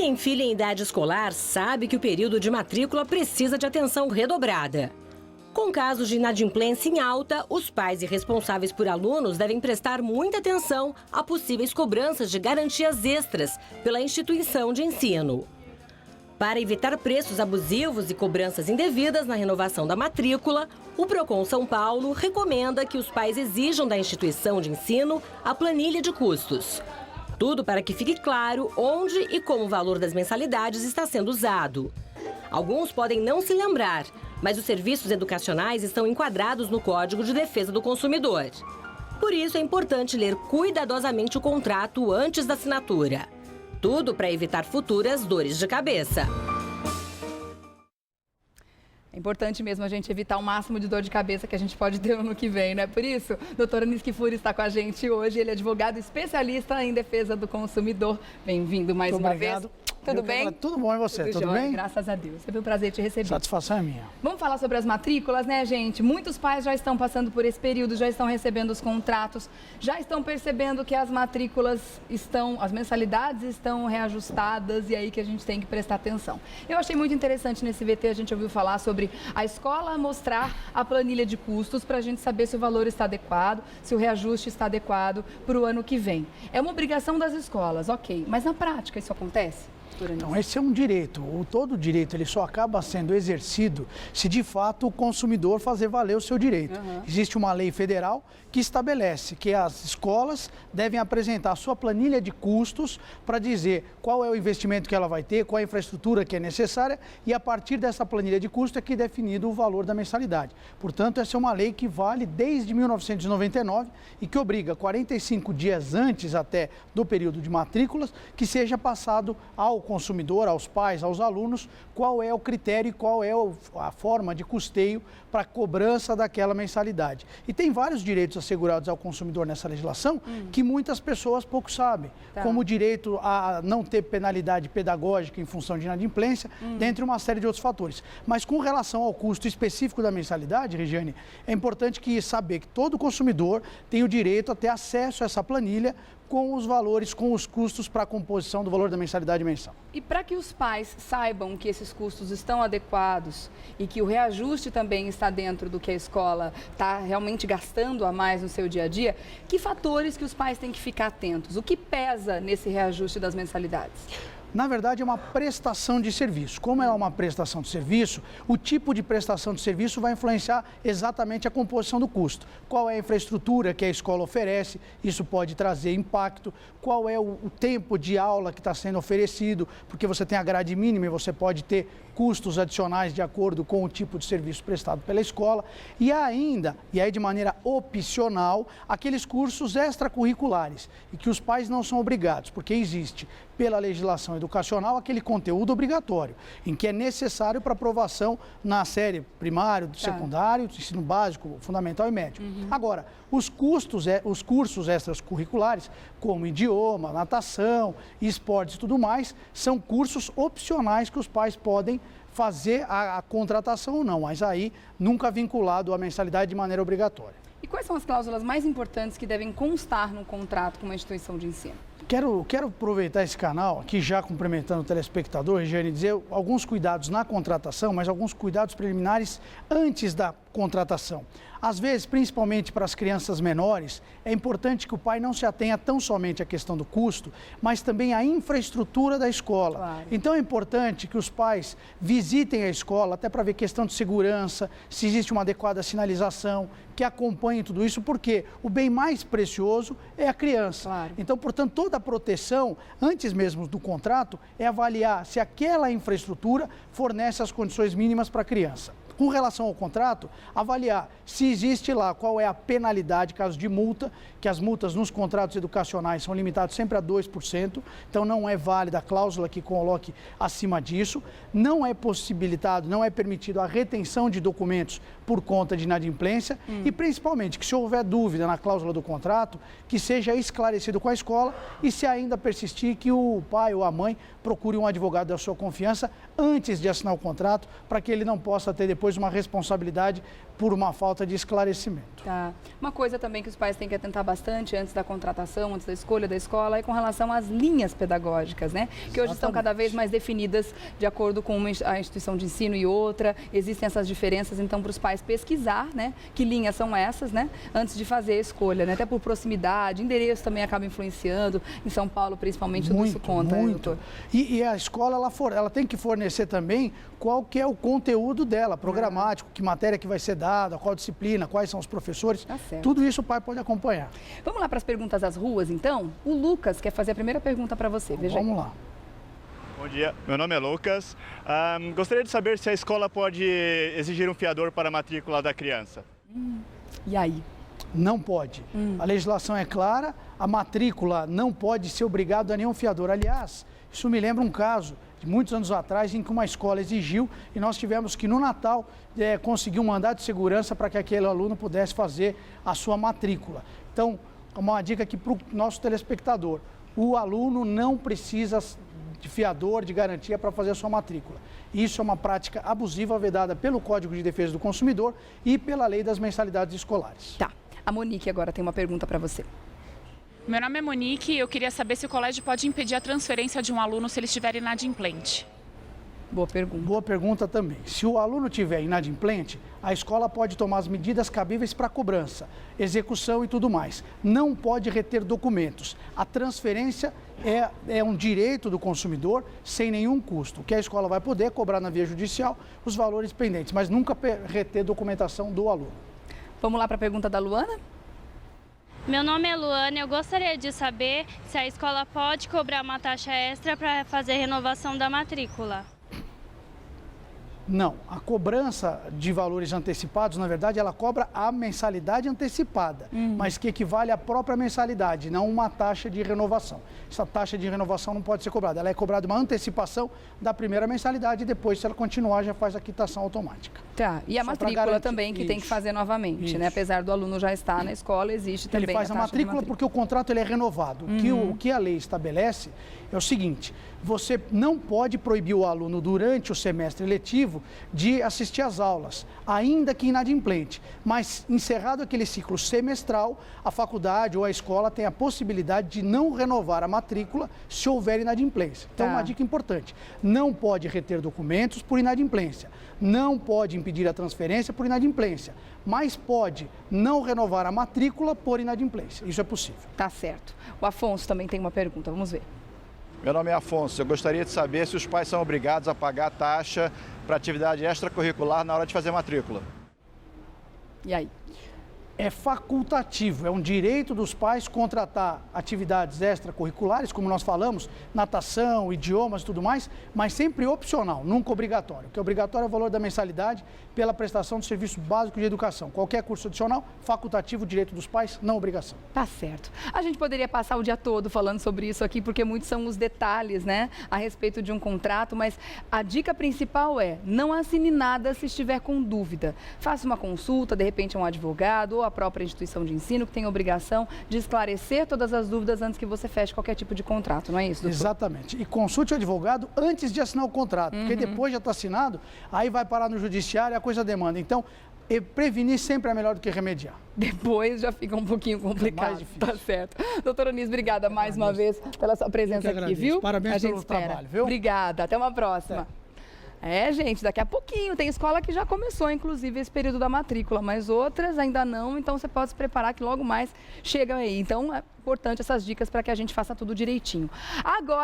tem filho em idade escolar sabe que o período de matrícula precisa de atenção redobrada. Com casos de inadimplência em alta, os pais e responsáveis por alunos devem prestar muita atenção a possíveis cobranças de garantias extras pela instituição de ensino. Para evitar preços abusivos e cobranças indevidas na renovação da matrícula, o Procon São Paulo recomenda que os pais exijam da instituição de ensino a planilha de custos. Tudo para que fique claro onde e como o valor das mensalidades está sendo usado. Alguns podem não se lembrar, mas os serviços educacionais estão enquadrados no Código de Defesa do Consumidor. Por isso, é importante ler cuidadosamente o contrato antes da assinatura. Tudo para evitar futuras dores de cabeça. É importante mesmo a gente evitar o máximo de dor de cabeça que a gente pode ter no ano que vem, né? Por isso, doutor Anis Kfouri está com a gente hoje. Ele é advogado especialista em defesa do consumidor. Bem-vindo mais uma vez. Tudo bem? Tudo bom, e você? Tudo bem? Graças a Deus. Foi um prazer te receber. Satisfação é minha. Vamos falar sobre as matrículas, né, gente? Muitos pais já estão passando por esse período, já estão recebendo os contratos, já estão percebendo que as matrículas as mensalidades estão reajustadas e aí que a gente tem que prestar atenção. Eu achei muito interessante nesse VT, a gente ouviu falar sobre a escola mostrar a planilha de custos para a gente saber se o valor está adequado, se o reajuste está adequado para o ano que vem. É uma obrigação das escolas, ok, mas na prática isso acontece? Então, esse é um direito. Todo direito ele só acaba sendo exercido se de fato o consumidor fazer valer o seu direito. Existe uma lei federal que estabelece que as escolas devem apresentar a sua planilha de custos para dizer qual é o investimento que ela vai ter, qual é a infraestrutura que é necessária e a partir dessa planilha de custo é que é definido o valor da mensalidade. Portanto, essa é uma lei que vale desde 1999 e que obriga 45 dias antes até do período de matrículas que seja passado ao consumidor, aos pais, aos alunos, qual é o critério e qual é a forma de custeio para a cobrança daquela mensalidade. E tem vários direitos assegurados ao consumidor nessa legislação que muitas pessoas pouco sabem, como o direito a não ter penalidade pedagógica em função de inadimplência, dentre uma série de outros fatores. Mas com relação ao custo específico da mensalidade, Regiane, é importante saber que todo consumidor tem o direito a ter acesso a essa planilha com os valores, com os custos para a composição do valor da mensalidade mensal. E para que os pais saibam que esses custos estão adequados e que o reajuste também está dentro do que a escola está realmente gastando a mais no seu dia a dia, que fatores que os pais têm que ficar atentos? O que pesa nesse reajuste das mensalidades? Na verdade, é uma prestação de serviço. Como é uma prestação de serviço, o tipo de prestação de serviço vai influenciar exatamente a composição do custo. Qual é a infraestrutura que a escola oferece, isso pode trazer impacto. Qual é o tempo de aula que está sendo oferecido, porque você tem a grade mínima e você pode ter custos adicionais de acordo com o tipo de serviço prestado pela escola. E ainda, e aí de maneira opcional, aqueles cursos extracurriculares e que os pais não são obrigados, porque existe pela legislação educacional aquele conteúdo obrigatório, em que é necessário para aprovação na série primário, secundário, ensino básico, fundamental e médio. Agora, os cursos extracurriculares, como idioma, natação, esportes e tudo mais, são cursos opcionais que os pais podem fazer a contratação ou não, mas aí nunca vinculado à mensalidade de maneira obrigatória. E quais são as cláusulas mais importantes que devem constar no contrato com uma instituição de ensino? Quero aproveitar esse canal aqui, já cumprimentando o telespectador, Regiane, e dizer alguns cuidados na contratação, mas alguns cuidados preliminares antes da contratação. Às vezes, principalmente para as crianças menores, é importante que o pai não se atenha tão somente à questão do custo, mas também à infraestrutura da escola. Claro. Então é importante que os pais visitem a escola, até para ver questão de segurança, se existe uma adequada sinalização, que acompanhem tudo isso, porque o bem mais precioso é a criança. Claro. Então, portanto, toda a proteção, antes mesmo do contrato, é avaliar se aquela infraestrutura fornece as condições mínimas para a criança. Com relação ao contrato, avaliar se existe lá qual é a penalidade, caso de multa, que as multas nos contratos educacionais são limitadas sempre a 2%, então não é válida a cláusula que coloque acima disso, não é possibilitado, não é permitido a retenção de documentos por conta de inadimplência e principalmente que se houver dúvida na cláusula do contrato, que seja esclarecido com a escola e se ainda persistir que o pai ou a mãe procure um advogado da sua confiança antes de assinar o contrato para que ele não possa ter depois depois uma responsabilidade por uma falta de esclarecimento. Tá. Uma coisa também que os pais têm que atentar bastante antes da contratação, antes da escolha da escola, é com relação às linhas pedagógicas, né? Que hoje estão cada vez mais definidas de acordo com a instituição de ensino e outra. Existem essas diferenças, então, para os pais pesquisar, né? Que linhas são essas, né? Antes de fazer a escolha, né? Até por proximidade, endereço também acaba influenciando. Em São Paulo, principalmente, tudo isso conta, muito. Doutor? E a escola, ela tem que fornecer também qual que é o conteúdo dela, programático, que matéria que vai ser dada, qual disciplina, quais são os professores. Tá certo. Tudo isso o pai pode acompanhar. Vamos lá para as perguntas das ruas, então? O Lucas quer fazer a primeira pergunta para você. Veja aí. Vamos lá. Bom dia, meu nome é Lucas. Gostaria de saber se a escola pode exigir um fiador para a matrícula da criança. E aí? Não pode. A legislação é clara, a matrícula não pode ser obrigada a nenhum fiador. Aliás, isso me lembra um caso de muitos anos atrás em que uma escola exigiu e nós tivemos que no Natal conseguir um mandado de segurança para que aquele aluno pudesse fazer a sua matrícula. Então, uma dica aqui para o nosso telespectador, o aluno não precisa de fiador, de garantia para fazer a sua matrícula. Isso é uma prática abusiva vedada pelo Código de Defesa do Consumidor e pela Lei das Mensalidades Escolares. Tá. A Monique agora tem uma pergunta para você. Meu nome é Monique e eu queria saber se o colégio pode impedir a transferência de um aluno se ele estiver inadimplente. Boa pergunta. Boa pergunta também. Se o aluno tiver inadimplente, a escola pode tomar as medidas cabíveis para cobrança, execução e tudo mais. Não pode reter documentos. A transferência é um direito do consumidor sem nenhum custo. O que a escola vai poder cobrar na via judicial os valores pendentes, mas nunca reter documentação do aluno. Vamos lá para a pergunta da Luana? Meu nome é Luana, eu gostaria de saber se a escola pode cobrar uma taxa extra para fazer renovação da matrícula. Não, a cobrança de valores antecipados, na verdade, ela cobra a mensalidade antecipada, mas que equivale à própria mensalidade, não uma taxa de renovação. Essa taxa de renovação não pode ser cobrada, ela é cobrada uma antecipação da primeira mensalidade e depois, se ela continuar, já faz a quitação automática. Tá, e a matrícula também, que tem que fazer novamente, né? Apesar do aluno já estar na escola, existe também Ele faz a matrícula porque o contrato ele é renovado. O que a lei estabelece é o seguinte, você não pode proibir o aluno durante o semestre letivo de assistir às aulas, ainda que inadimplente. Mas, encerrado aquele ciclo semestral, a faculdade ou a escola tem a possibilidade de não renovar a matrícula se houver inadimplência. Então, uma dica importante, não pode reter documentos por inadimplência, não pode impedir a transferência por inadimplência, mas pode não renovar a matrícula por inadimplência. Isso é possível. Tá certo. O Afonso também tem uma pergunta, vamos ver. Meu nome é Afonso, eu gostaria de saber se os pais são obrigados a pagar taxa para atividade extracurricular na hora de fazer matrícula. E aí? É facultativo, é um direito dos pais contratar atividades extracurriculares, como nós falamos, natação, idiomas e tudo mais, mas sempre opcional, nunca obrigatório. O que é obrigatório é o valor da mensalidade pela prestação do serviço básico de educação. Qualquer curso adicional, facultativo, direito dos pais, não obrigação. Tá certo. A gente poderia passar o dia todo falando sobre isso aqui, porque muitos são os detalhes, né, a respeito de um contrato, mas a dica principal é, não assine nada se estiver com dúvida. Faça uma consulta, de repente um advogado ou a própria instituição de ensino que tem a obrigação de esclarecer todas as dúvidas antes que você feche qualquer tipo de contrato, não é isso, doutor? Exatamente. E consulte o advogado antes de assinar o contrato, porque depois já está assinado, aí vai parar no judiciário e a coisa demanda. Então, prevenir sempre é melhor do que remediar. Depois já fica um pouquinho complicado. mais difícil. Tá certo. Doutora Onísio, obrigada mais uma vez pela sua presença aqui, viu? Parabéns a gente pelo espera. trabalho, viu? Obrigada, até uma próxima. Gente, daqui a pouquinho. Tem escola que já começou, inclusive, esse período da matrícula, mas outras ainda não, então você pode se preparar que logo mais chegam aí. Então, é importante essas dicas para que a gente faça tudo direitinho. Agora,